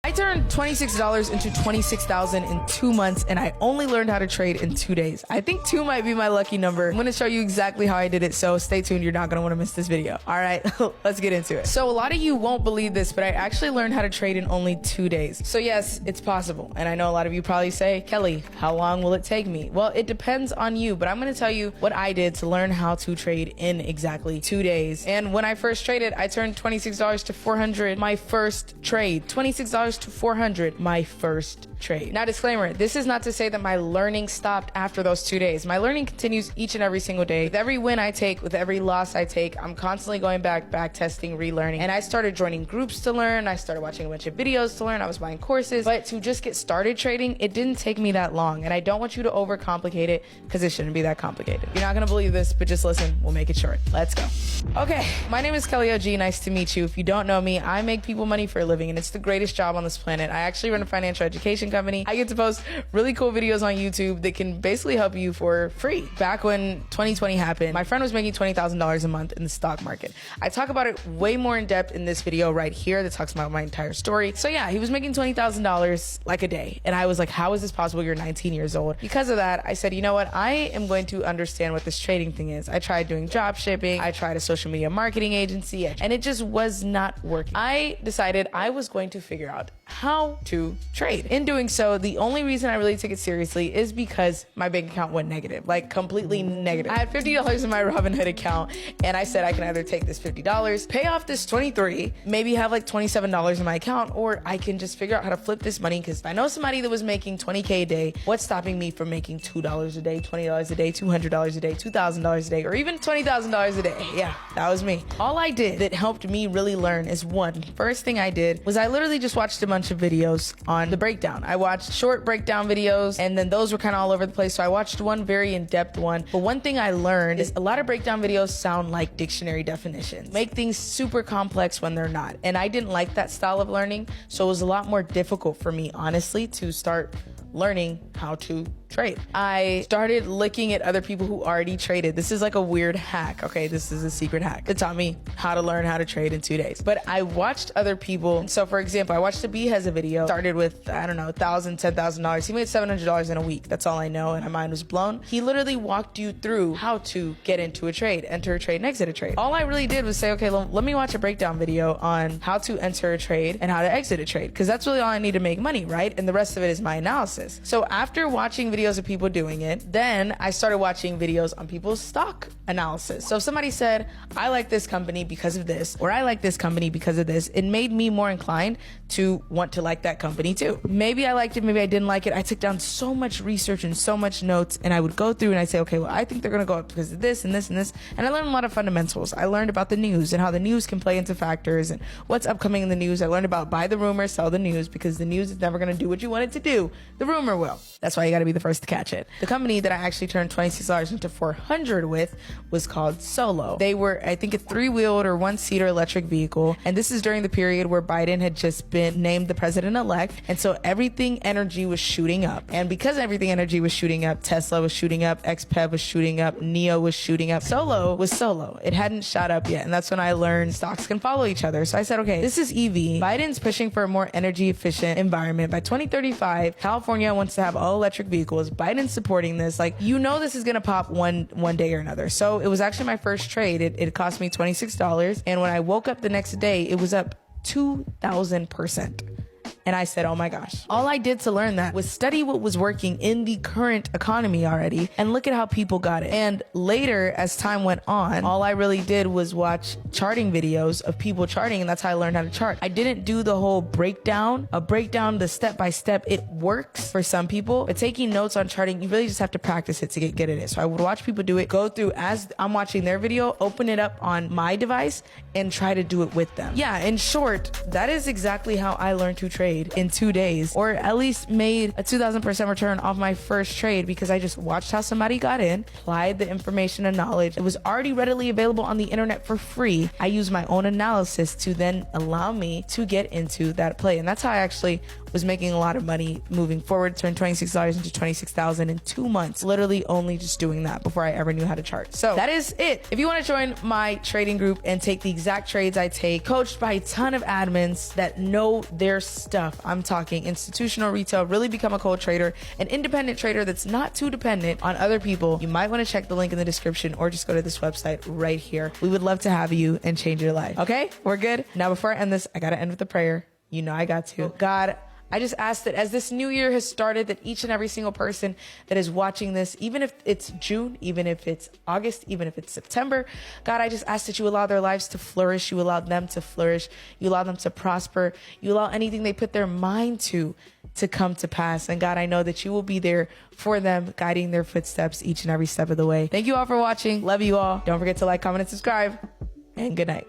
I turned $26 into $26,000 in 2 months, and I only learned how to trade in 2 days. I think 2 might be my lucky number. I'm gonna show you exactly how I did it, so stay tuned. You're not gonna wanna miss this video. All right, let's get into it. So a lot of you won't believe this, but I actually learned how to trade in only 2 days. So yes, it's possible. And I know a lot of you probably say, Kelly, how long will it take me? Well, it depends on you, but I'm gonna tell you what I did to learn how to trade in exactly 2 days. And when I first traded, I turned $26 to $400 my first trade. $26 to $400 my first trade. Now, disclaimer, this is not to say that my learning stopped after those 2 days. My learning continues each and every single day. With every win I take, with every loss I take, I'm constantly going back testing, relearning. And I started joining groups to learn. I started watching a bunch of videos to learn. I was buying courses. But to just get started trading, it didn't take me that long. And I don't want you to overcomplicate it because it shouldn't be that complicated. You're not going to believe this, but just listen. We'll make it short. Let's go. Okay, my name is Kelly OG. Nice to meet you. If you don't know me, I make people money for a living, and it's the greatest job on this planet. I actually run a financial education company. I get to post really cool videos on YouTube that can basically help you for free. Back when 2020 happened, my friend was making $20,000 a month in the stock market. I talk about it way more in depth in this video right here that talks about my entire story. So yeah, he was making $20,000 like a day. And I was like, how is this possible? You're 19 years old. Because of that, I said, you know what? I am going to understand what this trading thing is. I tried doing drop shipping. I tried a social media marketing agency, and it just was not working. I decided I was going to figure out how to trade. In doing so, the only reason I really took it seriously is because my bank account went negative, like completely negative. I had $50 in my Robinhood account, and I said I can either take this $50, pay off this $23, maybe have like $27 in my account, or I can just figure out how to flip this money, because if I know somebody that was making $20K a day, what's stopping me from making $2 a day, $20 a day, $200 a day, $2,000 a day, or even $20,000 a day? Yeah, that was me. All I did that helped me really learn is first thing I did was I literally just watched a bunch of videos on the breakdown. I watched short breakdown videos, and then those were kind of all over the place. So I watched one very in-depth one. But one thing I learned is a lot of breakdown videos sound like dictionary definitions, make things super complex when they're not. And I didn't like that style of learning. So it was a lot more difficult for me, honestly, to start learning how to trade. I started looking at other people who already traded. This is like a weird hack. Okay, this is a secret hack. It taught me how to learn how to trade in 2 days. But I watched other people. So for example, I watched B has a video, started with, I don't know, $1,000, $10,000. He made $700 in a week. That's all I know. And my mind was blown. He literally walked you through how to get into a trade, enter a trade, and exit a trade. All I really did was say, okay, let me watch a breakdown video on how to enter a trade and how to exit a trade. Because that's really all I need to make money, right? And the rest of it is my analysis. So after watching videos of people doing it, then I started watching videos on people's stock analysis. So if somebody said, I like this company because of this, or I like this company because of this, it made me more inclined to want to like that company too. Maybe I liked it, maybe I didn't like it. I took down so much research and so much notes, and I would go through and I'd say, okay, well, I think they're gonna go up because of this and this and this. And I learned a lot of fundamentals. I learned about the news and how the news can play into factors and what's upcoming in the news. I learned about buy the rumor, sell the news, because the news is never gonna do what you want it to do. The rumor will. That's why you gotta be the first to catch it. The company that I actually turned $26 into $400 with was called Solo. They were, I think, a 3-wheeled or 1-seater electric vehicle. And this is during the period where Biden had just been named the president-elect. And so everything energy was shooting up. And because everything energy was shooting up, Tesla was shooting up, XPEV was shooting up, NEO was shooting up. Solo was Solo. It hadn't shot up yet. And that's when I learned stocks can follow each other. So I said, okay, this is EV. Biden's pushing for a more energy efficient environment. By 2035, California wants to have all electric vehicles. Biden's supporting this. Like, you know, this is going to pop one day or another. So it was actually my first trade. It cost me $26. And when I woke up the next day, it was up 2,000%. And I said, oh my gosh. All I did to learn that was study what was working in the current economy already and look at how people got it. And later, as time went on, all I really did was watch charting videos of people charting, and that's how I learned how to chart. I didn't do the whole breakdown, the step-by-step. It works for some people, but taking notes on charting, you really just have to practice it to get good at it. So I would watch people do it, go through as I'm watching their video, open it up on my device, and try to do it with them. Yeah, in short, that is exactly how I learned to trade in 2 days, or at least made a 2,000% return off my first trade, because I just watched how somebody got in, applied the information and knowledge. It was already readily available on the internet for free. I used my own analysis to then allow me to get into that play. And that's how I actually was making a lot of money moving forward. Turned $26 into $26,000 in 2 months, literally only just doing that before I ever knew how to chart. So that is it. If you want to join my trading group and take the exact trades I take, coached by a ton of admins that know their stuff, enough. I'm talking institutional retail, really become a cold trader, an independent trader that's not too dependent on other people. You might want to check the link in the description or just go to this website right here. We would love to have you and change your life. Okay, we're good. Now, before I end this, I got to end with a prayer. You know I got to. God, I just ask that as this new year has started, that each and every single person that is watching this, even if it's June, even if it's August, even if it's September, God, I just ask that you allow their lives to flourish. You allow them to flourish. You allow them to prosper. You allow anything they put their mind to come to pass. And God, I know that you will be there for them, guiding their footsteps each and every step of the way. Thank you all for watching. Love you all. Don't forget to like, comment, and subscribe. And good night.